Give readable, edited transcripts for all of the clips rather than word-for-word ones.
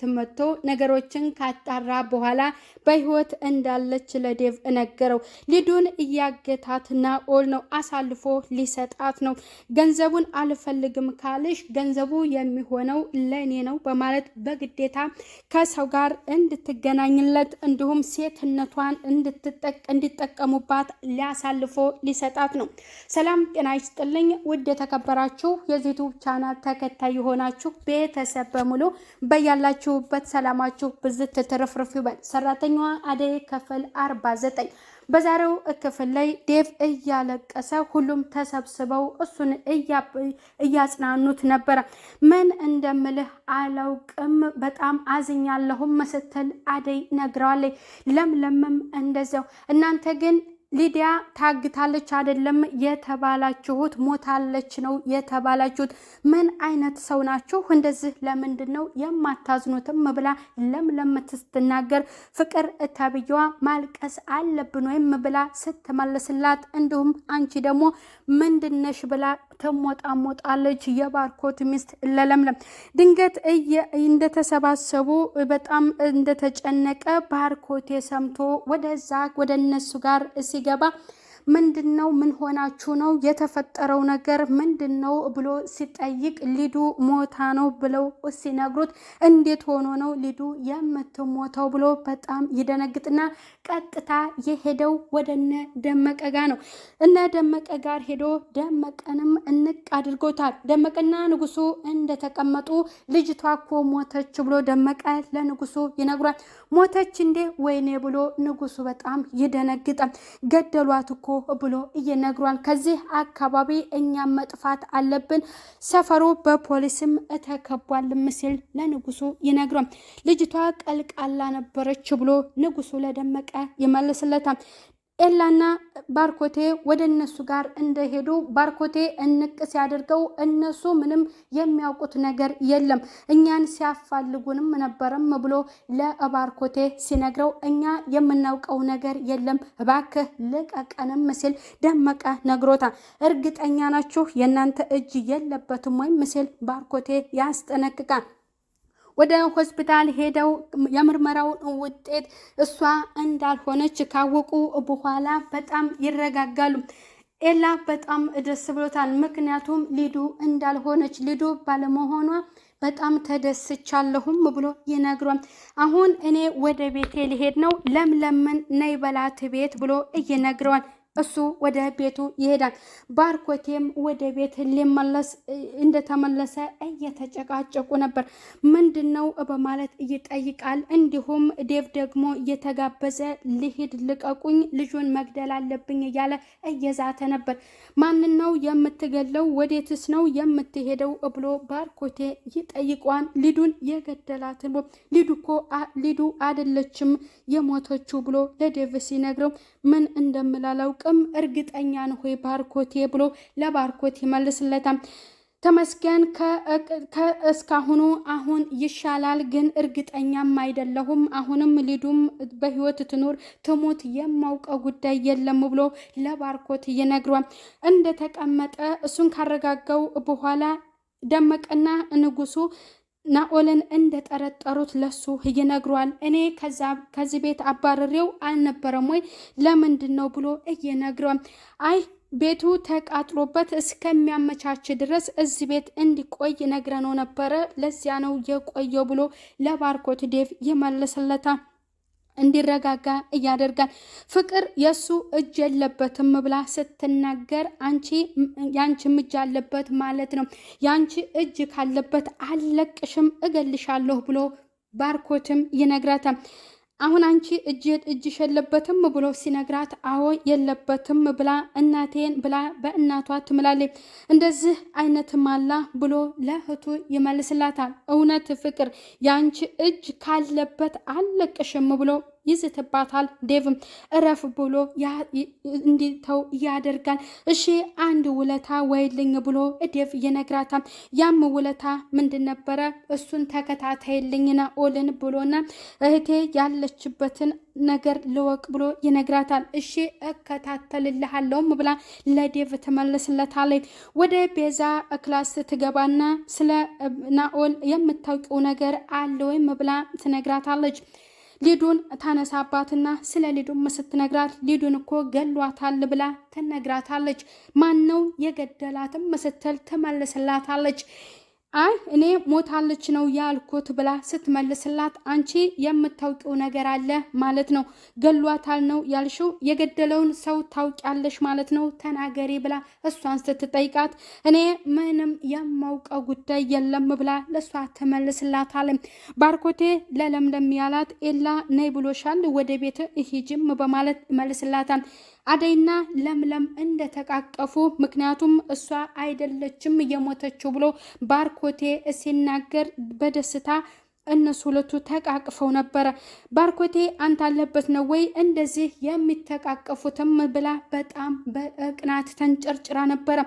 ተመቶ ነገሮችን ካጣራ በኋላ በህይወት እንዳለች ለዴቭ ነገረው። ሊዱን እያገታት ናኦል ነው አሳልፎ ሊሰጣት ነው። ገንዘቡን አልፈልግም ካልሽ ገንዘቡ የሚሆነው ለኔ ነው በማለት በግዴታ ከሰው ጋር እንድትገናኝለት እንዲሁም ሴትነቷን እንዲጠቀሙባት ሊያሳልፎ ሊሰጣት ነው። ሰላም ጤና ይስጥልኝ ውድ የተከበራችሁ የዩቲዩብ ቻናል ተከታይ የሆናችሁ ቤተሰብ በሙሉ በያላችሁበት ሰላማችሁ ብዝት ትርፍርፍ ይበል። ሰራተኛዋ አደይ ክፍል 49 በዛሬው ክፍል ላይ ዴቭ እያለቀሰ ሁሉም ተሰብስበው እሱን እያጽናኑት ነበረ። ምን እንደምልህ አላውቅም በጣም አዝኛለሁም ስትል አደይ ነግረዋለች። ለምለምም እንደዚያው እናንተ ግን ሊዲያ ታግታለች አይደለም የተባላችሁት፣ ሞታለች ነው የተባላችሁት። ምን አይነት ሰው ናችሁ? እንደዚህ ለምንድን ነው የማታዝኑትም? ብላ ለምለም ስትናገር ፍቅር ተብዬዋ ማልቀስ አለብን ወይም ብላ ስትመልስላት፣ እንዲሁም አንቺ ደግሞ ምንድነሽ ብላ ተሞጣሞጣለች። የባርኮት ሚስት ለለምለም ድንገት እንደተሰባሰቡ በጣም እንደተጨነቀ ባርኮት ሰምቶ ወደዛ ወደ እነሱ ጋር ሲገባ ምንድነው? ምን ሆናችሁ ነው? የተፈጠረው ነገር ምንድነው ብሎ ሲጠይቅ ሊዱ ሞታ ነው ብለው ሲነግሩት እንዴት ሆኖ ነው ሊዱ የምትሞተው ብሎ በጣም ይደነግጥና ቀጥታ የሄደው ወደነ ደመቀ ጋር ነው። እነ ደመቀ ጋር ሄዶ ደመቀንም እንቅ አድርጎታል። ደመቀና ንጉሱ እንደተቀመጡ ልጅቷ እኮ ሞተች ብሎ ደመቀ ለንጉሱ ይነግሯል። ሞተች እንዴ? ወይኔ ብሎ ንጉሱ በጣም ይደነግጣል። ገደሏት እኮ ብሎ እየነግሯል። ከዚህ አካባቢ እኛም መጥፋት አለብን፣ ሰፈሩ በፖሊስም ተከቧል ሲል ለንጉሱ ይነግሯል። ልጅቷ ቀልቃላ ነበረች ብሎ ንጉሱ ለደመቀ ይመልስለታል። ኤላና ባርኮቴ ወደ እነሱ ጋር እንደሄዱ ባርኮቴ እንቅ ሲያደርገው እነሱ ምንም የሚያውቁት ነገር የለም፣ እኛን ሲያፋልጉንም ነበረም ብሎ ለባርኮቴ ሲነግረው እኛ የምናውቀው ነገር የለም እባክህ ልቀቀንም ሲል ደመቀ ነግሮታል። እርግጠኛ ናችሁ የእናንተ እጅ የለበትም ወይም ሲል ባርኮቴ ያስጠነቅቃል። ወደ ሆስፒታል ሄደው የምርመራው ውጤት እሷ እንዳልሆነች ካወቁ በኋላ በጣም ይረጋጋሉ። ኤላ በጣም ደስ ብሎታል። ምክንያቱም ሊዱ እንዳልሆነች ሊዱ ባለመሆኗ በጣም ተደስቻለሁም ብሎ ይነግሯል። አሁን እኔ ወደ ቤቴ ሊሄድ ነው፣ ለምለምን ነይ በላት ቤት ብሎ ይነግረዋል። እሱ ወደ ቤቱ ይሄዳል። ባርኮቴም ወደ ቤት ሊመለስ እንደተመለሰ እየተጨቃጨቁ ነበር። ምንድነው በማለት ይጠይቃል። እንዲሁም ዴቭ ደግሞ እየተጋበዘ ልሂድ፣ ልቀቁኝ፣ ልጁን መግደል አለብኝ እያለ እየዛተ ነበር። ማንነው የምትገለው? ወዴትስ ነው የምትሄደው? ብሎ ባርኮቴ ይጠይቋል። ሊዱን የገደላትን ሊዱ አይደለችም የሞተችው ብሎ ለዴቭ ሲነግረው ምን እንደምላላውቅ እርግጠኛ ነው ወይ ባርኮቴ ብሎ ለባርኮቴ ይመልስለታል። ተመስገን ከእስካሁኑ አሁን ይሻላል፣ ግን እርግጠኛም አይደለሁም። አሁንም ሊዱም በህይወት ትኖር ትሞት የማውቀው ጉዳይ የለም ብሎ ለባርኮቴ ይነግሯል። እንደተቀመጠ እሱን ካረጋጋው በኋላ ደመቀና ንጉሱ ናኦልን እንደጠረጠሩት ለሱ ይነግሯል። እኔ ከዚህ ቤት አባረሬው አልነበረም ወይ ለምንድን ነው ብሎ ይነግሯል። አይ ቤቱ ተቃጥሎበት እስከሚያመቻች ድረስ እዚህ ቤት እንዲቆይ ነግረነው ነበረ፣ ለዚያ ነው የቆየው ብሎ ለባርኮት ዴቭ ይመልስለታል። እንዲረጋጋ እያደርጋል። ፍቅር የሱ እጅ የለበትም ብላ ስትናገር ያንቺ እጅ አለበት ማለት ነው፣ ያንቺ እጅ ካለበት አለቅሽም እገልሻለሁ ብሎ ባርኮትም ይነግራታል። አሁን አንቺ እጅሽ የለበትም ብሎ ሲነግራት አዎ የለበትም ብላ እናቴን ብላ በእናቷ ትምላለች። እንደዚህ አይነት ማላ ብሎ ለእህቱ ይመልስላታል። እውነት ፍቅር ያንቺ እጅ ካለበት አለቅሽም ብሎ ይዝትባታል። ዴቭም እረፍ ብሎ እንዲተው ያደርጋል። እሺ አንድ ውለታ ወይልኝ ብሎ ዴቭ ይነግራታል። ያም ውለታ ምንድን ነበረ? እሱን ተከታታይልኝ ናኦልን ብሎና እህቴ ያለችበትን ነገር ልወቅ ብሎ ይነግራታል። እሺ እከታተልልሃለሁም ብላ ለዴቭ ትመልስለታለች። ወደ ቤዛ ክላስ ትገባና ስለ ናኦል የምታውቂው ነገር አለ ወይም ብላ ትነግራታለች። ሊዱን ታነሳባትና ስለ ሊዱን ስትነግራት ሊዱን እኮ ገሏታል ብላ ትነግራታለች። ማን ነው የገደላትም ስትል ትመልስላታለች። አይ እኔ ሞታለች ነው ያልኩት ብላ ስትመልስላት፣ አንቺ የምታውቂው ነገር አለ ማለት ነው፣ ገሏታል ነው ያልሽው፣ የገደለውን ሰው ታውቂያለሽ ማለት ነው፣ ተናገሪ ብላ እሷን ስትጠይቃት፣ እኔ ምንም የማውቀው ጉዳይ የለም ብላ ለእሷ ትመልስላታለች። ባርኮቴ ለለምለም ያላት ኤላ ነይ ብሎሻል ወደ ቤት ሂጂም በማለት መልስላታል። አደይና ለምለም እንደተቃቀፉ ምክንያቱም እሷ አይደለችም የሞተችው ብሎ ባርኮቴ ሲናገር በደስታ እነሱ ሁለቱ ተቃቅፈው ነበረ። ባርኮቴ አንተ አለበት ነው ወይ እንደዚህ የሚተቃቀፉትም ብላ በጣም በቅናት ተንጨርጭራ ነበረ።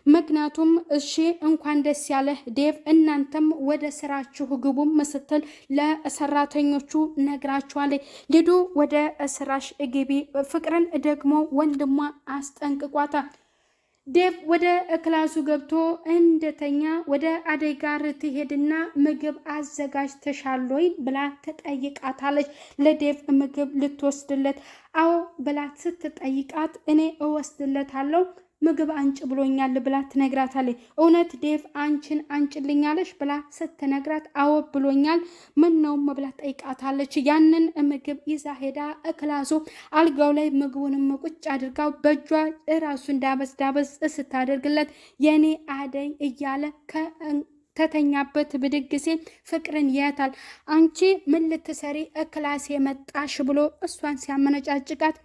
ምክንያቱም እሺ እንኳን ደስ ያለህ ዴቭ፣ እናንተም ወደ ስራችሁ ግቡም ስትል ለሰራተኞቹ ነግራቸዋለች። ሊዱ ወደ ስራሽ ግቢ፣ ፍቅርን ደግሞ ወንድሟ አስጠንቅቋታል። ዴቭ ወደ ክላሱ ገብቶ እንደተኛ ወደ አደይ ጋር ትሄድና ምግብ አዘጋጅተሻል ወይ ብላ ትጠይቃታለች። ለዴቭ ምግብ ልትወስድለት አዎ ብላ ስትጠይቃት እኔ እወስድለታለሁ ምግብ አንጭ ብሎኛል ብላ ትነግራታለች። እውነት ዴቭ አንቺን አንጭልኛለሽ ብላ ስትነግራት አዎ ብሎኛል ምን ነው ብላ ጠይቃታለች። ያንን ምግብ ይዛ ሄዳ ክላሱ አልጋው ላይ ምግቡንም ቁጭ አድርጋው በእጇ ራሱን ዳበስ ስታደርግለት የኔ አደይ እያለ ተተኛበት ብድግ ሲል ፍቅርን ያያታል። አንቺ ምን ልትሰሪ ክላስ የመጣሽ ብሎ እሷን ሲያመነጫጭቃት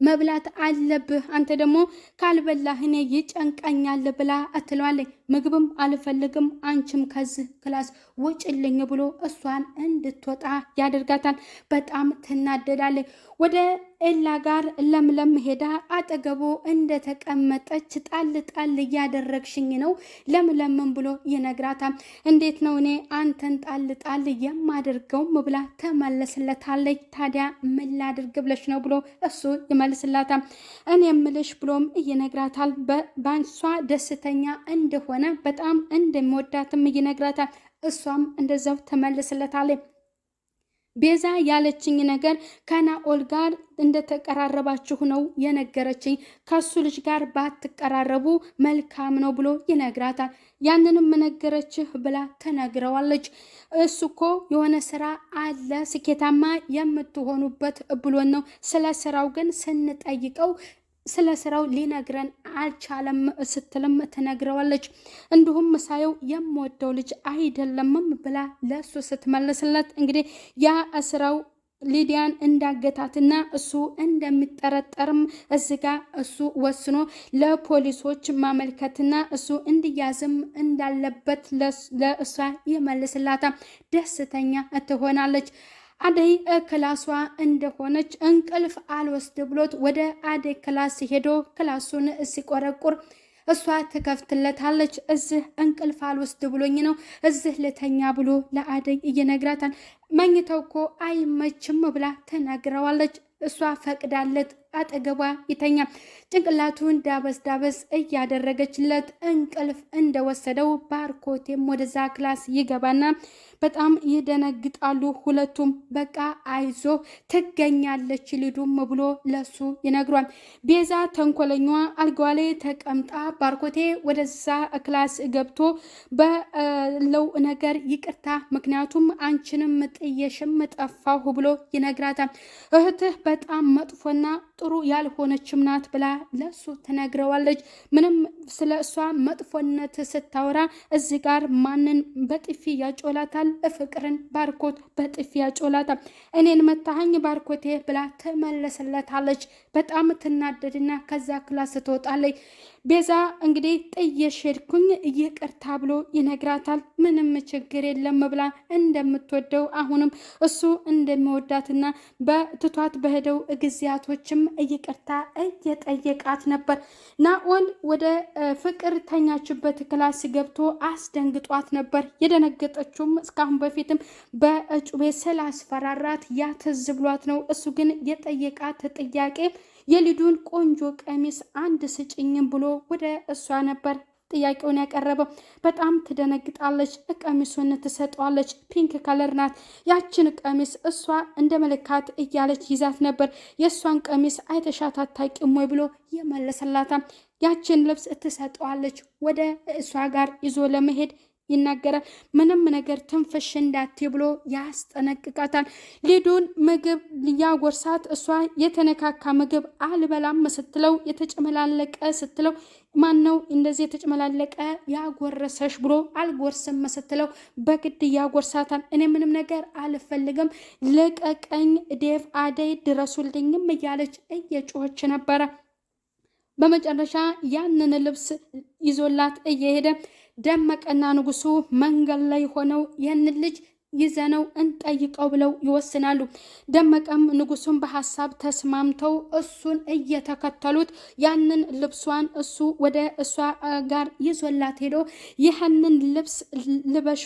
መብላት አለብህ አንተ ደግሞ ካልበላህ እኔ ይጨንቀኛል ብላ አትለዋለች። ምግብም አልፈልግም አንቺም ከዚህ ክላስ ውጭልኝ ብሎ እሷን እንድትወጣ ያደርጋታል። በጣም ትናደዳለች። ወደ ኤላ ጋር ለምለም ሄዳ አጠገቡ እንደተቀመጠች ጣል ጣል እያደረግሽኝ ነው ለምለምን ብሎ ይነግራታል። እንዴት ነው እኔ አንተን ጣል ጣል የማደርገውም ብላ ተመለስለታለች። ታዲያ ምን ላድርግ ብለሽ ነው ብሎ እሱ ይመልስላታል። እኔ የምልሽ ብሎም ይነግራታል። በባንሷ ደስተኛ እንደሆነ በጣም እንደሚወዳትም ይነግራታል። እሷም እንደዛው ተመልስለታለች። ቤዛ ያለችኝ ነገር ከናኦል ጋር እንደተቀራረባችሁ ነው የነገረችኝ። ከሱ ልጅ ጋር ባትቀራረቡ መልካም ነው ብሎ ይነግራታል። ያንንም ነገረችህ ብላ ተነግረዋለች። እሱ እኮ የሆነ ስራ አለ ስኬታማ የምትሆኑበት ብሎን ነው። ስለ ስራው ግን ስንጠይቀው ስለ ስራው ሊነግረን አልቻለም ስትልም ትነግረዋለች። እንዲሁም ሳየው የምወደው ልጅ አይደለምም ብላ ለእሱ ስትመልስለት እንግዲህ ያ ስራው ሊዲያን እንዳገታትና እሱ እንደሚጠረጠርም እዚጋ እሱ ወስኖ ለፖሊሶች ማመልከትና እሱ እንዲያዝም እንዳለበት ለእሷ ይመልስላታ። ደስተኛ ትሆናለች። አደይ ክላሷ እንደሆነች እንቅልፍ አልወስድ ብሎት ወደ አደይ ክላስ ሄዶ ክላሱን ሲቆረቁር እሷ ትከፍትለታለች። እዚህ እንቅልፍ አልወስድ ብሎኝ ነው እዚህ ልተኛ ብሎ ለአደይ እየነግራታል። መኝታው እኮ አይመችም ብላ ተናግረዋለች። እሷ ፈቅዳለት አጠገቧ ይተኛ። ጭንቅላቱን ዳበስ እያደረገችለት እንቅልፍ እንደወሰደው ባርኮቴም ወደዛ ክላስ ይገባና በጣም ይደነግጣሉ ሁለቱም። በቃ አይዞ ትገኛለች ሊዱም ብሎ ለሱ ይነግሯል። ቤዛ ተንኮለኛዋ አልጋዋ ላይ ተቀምጣ ባርኮቴ ወደዛ ክላስ ገብቶ በለው ነገር ይቅርታ ምክንያቱም አንቺንም ጥየሽም ጠፋሁ ብሎ ይነግራታል። እህትህ በጣም መጥፎና ጥሩ ያልሆነችም ናት ብላ ለሱ ትነግረዋለች። ምንም ስለ እሷ መጥፎነት ስታወራ እዚህ ጋር ማንን በጥፊ ያጮላታል? ፍቅርን ባርኮት በጥፊ ያጮላታል። እኔን መታኸኝ ባርኮቴ ብላ ትመለስለታለች። በጣም ትናደድና ከዛ ክላስ ትወጣለች። ቤዛ እንግዲህ ጥዬሽ ሄድኩኝ ይቅርታ ብሎ ይነግራታል። ምንም ችግር የለም ብላ እንደምትወደው አሁንም እሱ እንደሚወዳትና በትቷት በሄደው ጊዜያቶችም ይቅርታ እየጠየቃት ነበር። ናኦል ወደ ፍቅር ተኛችበት ክላስ ገብቶ አስደንግጧት ነበር። የደነገጠችውም እስካሁን በፊትም በጩቤ ስላስፈራራት ያትዝ ብሏት ነው። እሱ ግን የጠየቃት ጥያቄ የሊዱን ቆንጆ ቀሚስ አንድ ስጭኝም ብሎ ወደ እሷ ነበር ጥያቄውን ያቀረበው። በጣም ትደነግጣለች። ቀሚሱን ትሰጠዋለች። ፒንክ ከለር ናት። ያችን ቀሚስ እሷ እንደ መልካት እያለች ይዛት ነበር። የእሷን ቀሚስ አይተሻት አታውቂም ወይ ብሎ የመለሰላታል። ያችን ልብስ ትሰጠዋለች። ወደ እሷ ጋር ይዞ ለመሄድ ይናገራል። ምንም ነገር ትንፍሽ እንዳትይ ብሎ ያስጠነቅቃታል። ሊዱን ምግብ ሊያጎርሳት እሷ የተነካካ ምግብ አልበላም ስትለው የተጨመላለቀ ስትለው ማን ነው እንደዚህ የተጨመላለቀ ያጎረሰሽ ብሎ አልጎርስም ስትለው በግድ ያጎርሳታል። እኔ ምንም ነገር አልፈልግም ልቀቀኝ፣ ዴቭ አደይ ድረሱልኝም እያለች እየጮኸች ነበረ። በመጨረሻ ያንን ልብስ ይዞላት እየሄደ ደመቀና ንጉሱ መንገድ ላይ ሆነው ይህንን ልጅ ይዘነው እንጠይቀው ብለው ይወስናሉ። ደመቀም ንጉሱን በሐሳብ ተስማምተው እሱን እየተከተሉት ያንን ልብሷን እሱ ወደ እሷ ጋር ይዞላት ሄዶ ይህንን ልብስ ልበሹ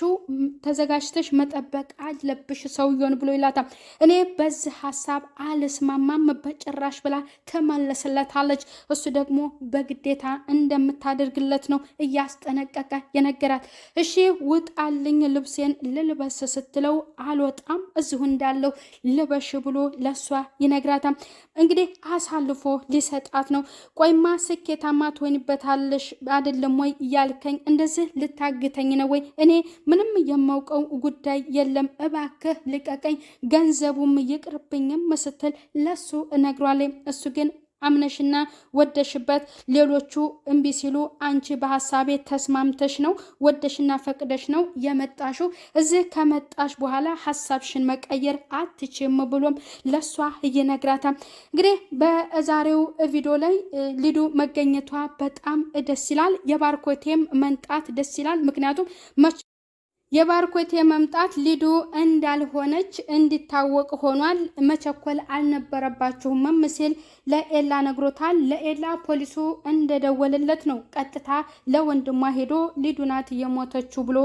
ተዘጋጅተሽ መጠበቅ አለብሽ ሰውየውን ብሎ ይላታል። እኔ በዚህ ሐሳብ አልስማማም በጭራሽ ብላ ተመለስለታለች። እሱ ደግሞ በግዴታ እንደምታደርግለት ነው እያስጠነቀቀ የነገራት። እሺ ውጣልኝ ልብሴን ልልበስ ስትለው አልወጣም እዚሁ እንዳለው ልበሽ ብሎ ለሷ ይነግራታል። እንግዲህ አሳልፎ ሊሰጣት ነው። ቆይማ ስኬታማ ትሆንበታለሽ አይደለም ወይ እያልከኝ እንደዚህ ልታግተኝ ነው ወይ? እኔ ምንም የማውቀው ጉዳይ የለም እባክህ ልቀቀኝ፣ ገንዘቡም ይቅርብኝም ስትል ለሱ እነግሯለሁ። እሱ ግን አምነሽና ወደሽበት ሌሎቹ እምቢ ሲሉ አንቺ በሐሳቤ ተስማምተሽ ነው ወደሽና ፈቅደሽ ነው የመጣሽው። እዚህ ከመጣሽ በኋላ ሐሳብሽን መቀየር አትችም ብሎም ለሷ ይነግራታል። እንግዲህ በዛሬው ቪዲዮ ላይ ሊዱ መገኘቷ በጣም ደስ ይላል። የባርኮቴም መንጣት ደስ ይላል። ምክንያቱም የባርኮቴ መምጣት ሊዱ እንዳልሆነች እንዲታወቅ ሆኗል። መቸኮል አልነበረባችሁም ሲል ለኤላ ነግሮታል። ለኤላ ፖሊሱ እንደደወለለት ነው ቀጥታ ለወንድሟ ሄዶ ሊዱ ናት የሞተችው ብሎ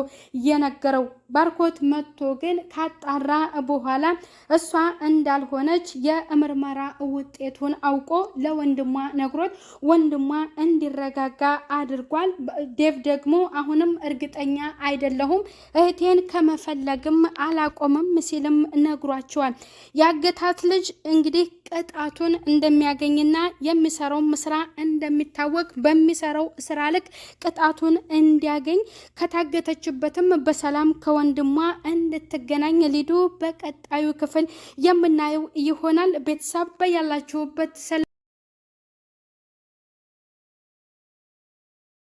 የነገረው። ባርኮት መጥቶ ግን ካጣራ በኋላ እሷ እንዳልሆነች የምርመራ ውጤቱን አውቆ ለወንድሟ ነግሮት ወንድሟ እንዲረጋጋ አድርጓል። ዴቭ ደግሞ አሁንም እርግጠኛ አይደለሁም እህቴን ከመፈለግም አላቆምም ሲልም ነግሯቸዋል። ያገታት ልጅ እንግዲህ ቅጣቱን እንደሚያገኝና የሚሰራው ስራ እንደሚታወቅ በሚሰራው ስራ ልክ ቅጣቱን እንዲያገኝ ከታገተችበትም በሰላም ከወንድሟ እንድትገናኝ ሊዱ በቀጣዩ ክፍል የምናየው ይሆናል። ቤተሰብ በያላችሁበት